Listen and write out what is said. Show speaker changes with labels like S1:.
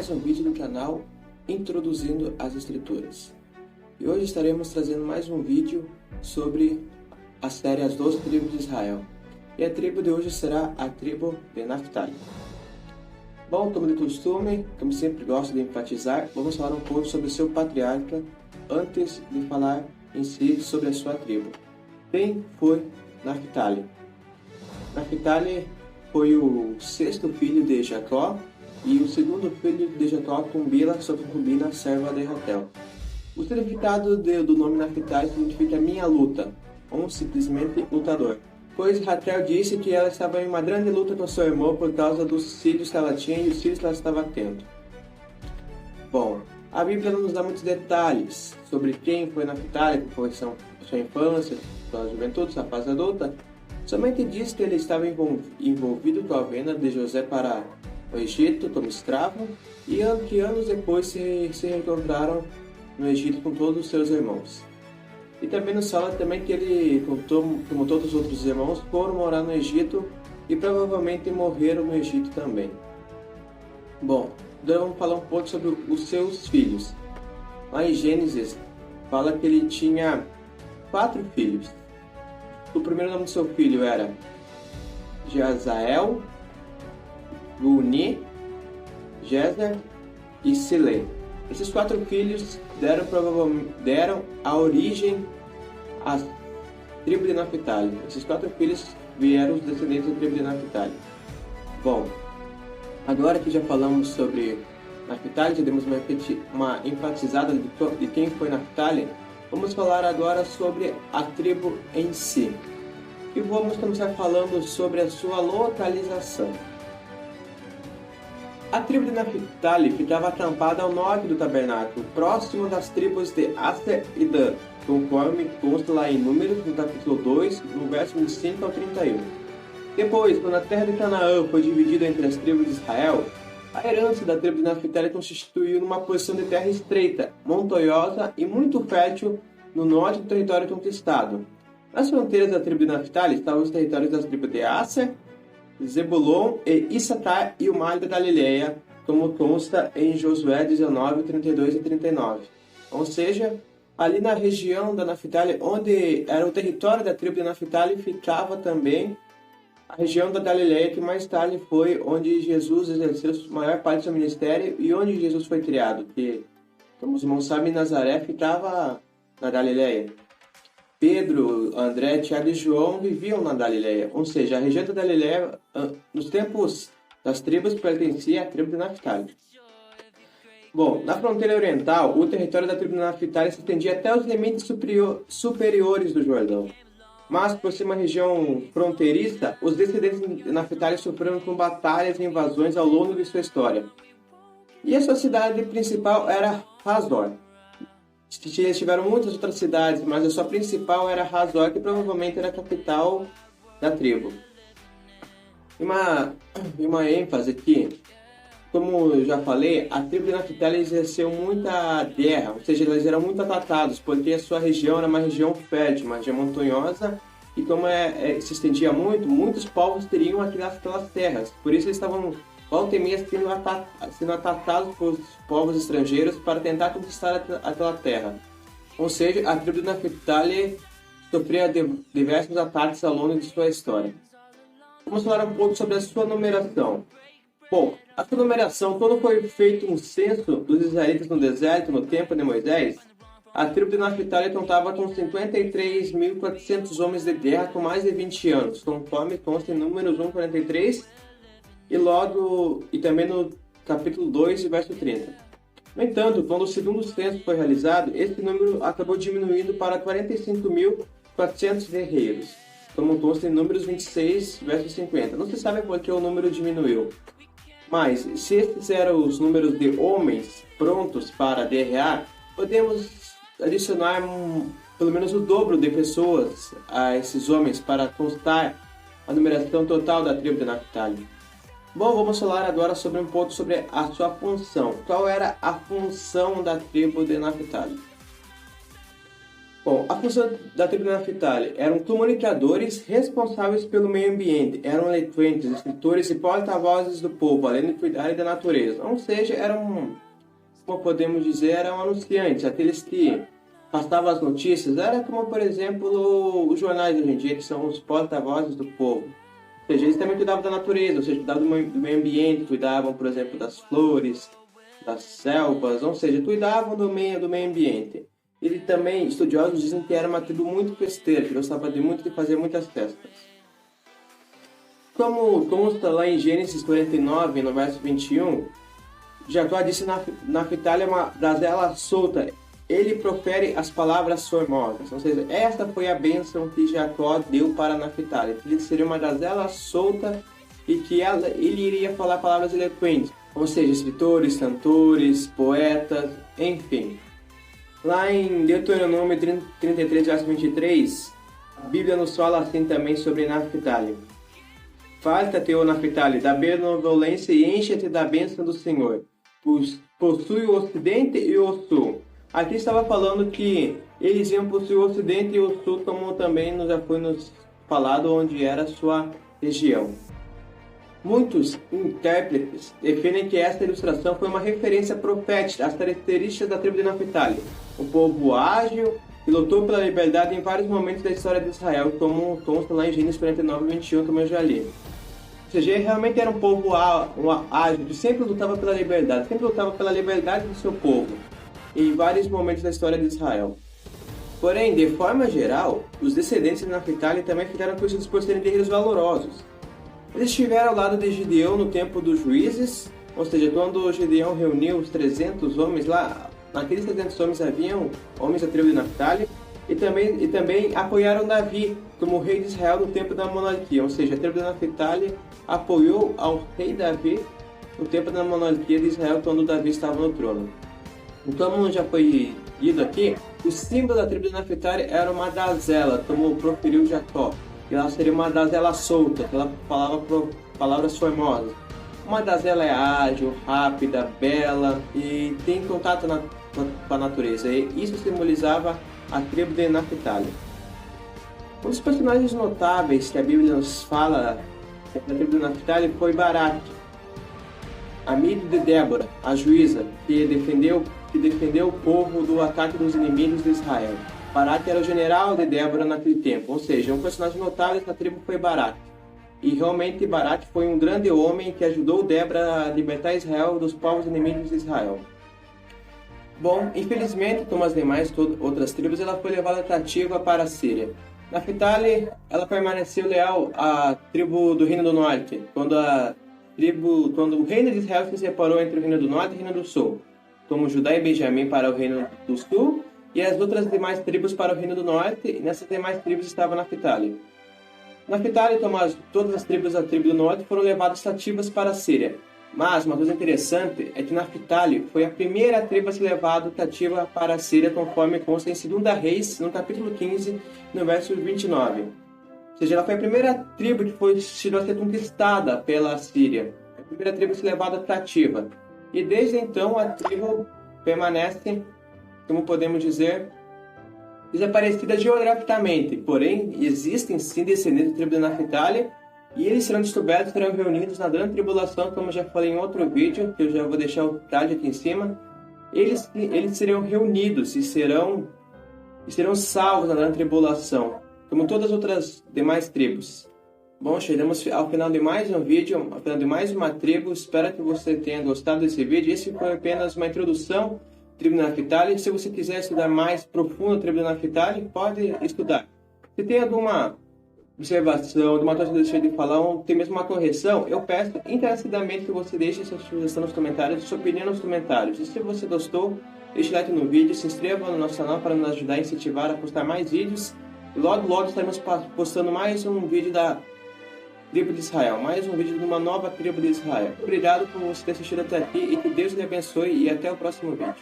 S1: mais um vídeo do canal Introduzindo as Escrituras. E hoje estaremos trazendo mais um vídeo sobre a série As 12 Tribos de Israel. E a tribo de hoje será a tribo de Naftali. Bom, como de costume, como sempre gosto de enfatizar, vamos falar um pouco sobre o seu patriarca antes de falar em si sobre a sua tribo. Quem foi Naftali? Naftali foi o sexto filho de Jacó e o segundo filho de Jacó com Bila, sua concubina, serva de Raquel. O significado do nome Naftali significa minha luta, ou simplesmente lutador, pois Raquel disse que ela estava em uma grande luta com seu irmão por causa dos filhos que ela tinha e os filhos que ela estava tendo. Bom, a Bíblia não nos dá muitos detalhes sobre quem foi Naftali, qual foi sua infância, sua juventude, sua fase adulta. Somente diz que ele estava envolvido com a venda de José para o Egito como escravo e que anos depois se reencontraram no Egito com todos os seus irmãos. E também nos fala também que ele, como todos os outros irmãos, foram morar no Egito e provavelmente morreram no Egito também. Bom, então vamos falar um pouco sobre os seus filhos. Lá em Gênesis fala que ele tinha 4 filhos. O primeiro nome do seu filho era Jazael, Guni, Jezer e Silê. Esses 4 filhos deram a origem à tribo de Naftali. Esses 4 filhos vieram os descendentes da tribo de Naftali. Bom, agora que já falamos sobre Naftali, já demos uma enfatizada de quem foi Naftali, vamos falar agora sobre a tribo em si. E vamos começar falando sobre a sua localização. A tribo de Naftali ficava acampada ao norte do tabernáculo, próximo das tribos de Aser e Dan, conforme consta lá em Números, no capítulo 2, no verso 25 ao 31. Depois, quando a terra de Canaã foi dividida entre as tribos de Israel, a herança da tribo de Naftali constituiu numa posição de terra estreita, montanhosa e muito fértil no norte do território conquistado. Nas fronteiras da tribo de Naftali estavam os territórios das tribos de Aser, Zebulon e Issacar e o mar da Galileia, como consta em Josué 19, 32 e 39. Ou seja, ali na região da Naftali, onde era o território da tribo de Naftali, ficava também a região da Galileia, que mais tarde foi onde Jesus exerceu a maior parte do seu ministério e onde Jesus foi criado, que, como os irmãos sabem, Nazaré ficava na Galileia. Pedro, André, Tiago e João viviam na Galileia, ou seja, a região da Galileia, nos tempos das tribos, pertencia à tribo de Naftali. Bom, na fronteira oriental, o território da tribo de Naftali se estendia até os limites superiores do Jordão. Mas, por ser uma região fronteiriça, os descendentes de Naftali sofreram com batalhas e invasões ao longo de sua história. E a sua cidade principal era Hazor. Tiveram muitas outras cidades, mas a sua principal era Hazor, que provavelmente era a capital da tribo. E uma ênfase aqui, como eu já falei, a tribo de Naftali exerceu muita guerra, ou seja, eles eram muito atacados, porque a sua região era uma região fértil, uma região montanhosa, e como se estendia muito, muitos povos teriam aquelas terras, por isso eles estavam volta e meia sendo atacados por povos estrangeiros para tentar conquistar aquela terra. Ou seja, a tribo de Naftali sofria diversos ataques ao longo de sua história. Vamos falar um pouco sobre a sua numeração. Bom, a sua numeração, quando foi feito um censo dos israelitas no deserto no tempo de Moisés, a tribo de Naftali contava com 53.400 homens de guerra com mais de 20 anos, conforme consta em Números 1:43, e também no capítulo 2, verso 30. No entanto, quando o segundo censo foi realizado, esse número acabou diminuindo para 45.400 guerreiros, como consta em Números 26, verso 50. Não se sabe por que o número diminuiu, mas se esses eram os números de homens prontos para guerrear, podemos adicionar pelo menos o dobro de pessoas a esses homens para constar a numeração total da tribo de Naftali. Bom, vamos falar agora sobre um pouco sobre a sua função. Qual era a função da tribo de Naftali? Bom, a função da tribo de Naphtali eram comunicadores responsáveis pelo meio ambiente, eram eloquentes, escritores e porta-vozes do povo, além de cuidarem da natureza. Ou seja, eram, como podemos dizer, eram anunciantes, aqueles que passavam as notícias. Era como, por exemplo, os jornais de hoje em dia, que são os porta-vozes do povo. Ou seja, eles também cuidavam da natureza, ou seja, cuidavam do meio ambiente, cuidavam, por exemplo, das flores, das selvas, ou seja, cuidavam do meio ambiente. Ele também, estudiosos dizem que era uma tribo muito festeira, que gostava de fazer muitas festas. Como consta lá em Gênesis 49, no verso 21, Jacó disse: Naphtali é uma gazela solta, ele profere as palavras formosas. Ou seja, esta foi a bênção que Jacó deu para Naphtali. Ele seria uma gazela solta e que ele iria falar palavras eloquentes, ou seja, escritores, cantores, poetas, enfim. Lá em Deuteronômio 33, verso 23, a Bíblia nos fala assim também sobre Naphtali. Farta-te, ó Naphtali, da benevolência e enche-te da bênção do Senhor. Possui o ocidente e o sul. Aqui estava falando que eles iam possuir o ocidente e o sul, como também já foi nos falado onde era a sua região. Muitos intérpretes defendem que esta ilustração foi uma referência profética às características da tribo de Naphtali, um povo ágil que lutou pela liberdade em vários momentos da história de Israel, como consta lá em Gênesis 49, 21, como eu já li. Ou seja, realmente era um povo ágil, que sempre lutava pela liberdade do seu povo, em vários momentos da história de Israel. Porém, de forma geral, os descendentes de Naphtali também ficaram conhecidos por serem guerreiros valorosos. Eles estiveram ao lado de Gideão no tempo dos juízes, ou seja, quando Gideão reuniu os 300 homens lá, naqueles 300 homens haviam homens da tribo de Naphtali, e também apoiaram Davi como rei de Israel no tempo da monarquia, ou seja, a tribo de Naphtali apoiou ao rei Davi no tempo da monarquia de Israel, quando Davi estava no trono. Então, como já foi lido aqui, o símbolo da tribo de Naphtali era uma gazela, como proferiu Jacó. Ela seria uma gazela solta, que ela falava palavras formosas. Uma gazela é ágil, rápida, bela e tem contato com a natureza. E isso simbolizava a tribo de Naphtali. Um dos personagens notáveis que a Bíblia nos fala da tribo de Naphtali foi Baraque, amigo de Débora, a juíza, que defendeu o povo do ataque dos inimigos de Israel. Baraque era o general de Débora naquele tempo, ou seja, um personagem notável dessa tribo foi Baraque. E realmente Baraque foi um grande homem que ajudou Débora a libertar Israel dos povos inimigos de Israel. Bom, infelizmente, como as demais outras tribos, ela foi levada cativa para a Síria. Naphtali, ela permaneceu leal à tribo do Reino do Norte, quando o Reino de Israel se separou entre o Reino do Norte e o Reino do Sul, como Judá e Benjamim para o Reino do Sul, e as outras demais tribos para o Reino do Norte, e nessas demais tribos estava Naphtali. Naphtali, como todas as tribos da tribo do Norte, foram levadas cativas para a Síria. Mas uma coisa interessante é que Naphtali foi a primeira tribo a ser levada cativa para a Síria, conforme consta em 2 Reis, no capítulo 15, no verso 29. Ou seja, ela foi a primeira tribo que chegou a ser conquistada pela Síria. A primeira tribo a ser levada cativa. E desde então a tribo permanece, como podemos dizer, desaparecida geograficamente. Porém, existem sim descendentes da tribo de Naphtali, e eles serão descobertos, serão reunidos na grande tribulação, como já falei em outro vídeo, que eu já vou deixar o card aqui em cima. Eles serão reunidos e serão salvos na grande tribulação, como todas as outras demais tribos. Bom, chegamos ao final de mais um vídeo, ao final de mais uma tribo. Espero que você tenha gostado desse vídeo. Esse foi apenas uma introdução à tribo de Naphtali. Se você quiser estudar mais profundo a tribo de Naphtali, pode estudar. Se tem alguma observação, de uma coisa que eu deixei de falar, ou tem mesmo uma correção, eu peço encarecidamente que você deixe sua sugestão nos comentários, sua opinião nos comentários. E se você gostou, deixe like no vídeo, se inscreva no nosso canal para nos ajudar a incentivar a postar mais vídeos. E logo estaremos postando mais um vídeo da tribo de Israel, mais um vídeo de uma nova tribo de Israel. Obrigado por você ter assistido até aqui e que Deus lhe abençoe e até o próximo vídeo.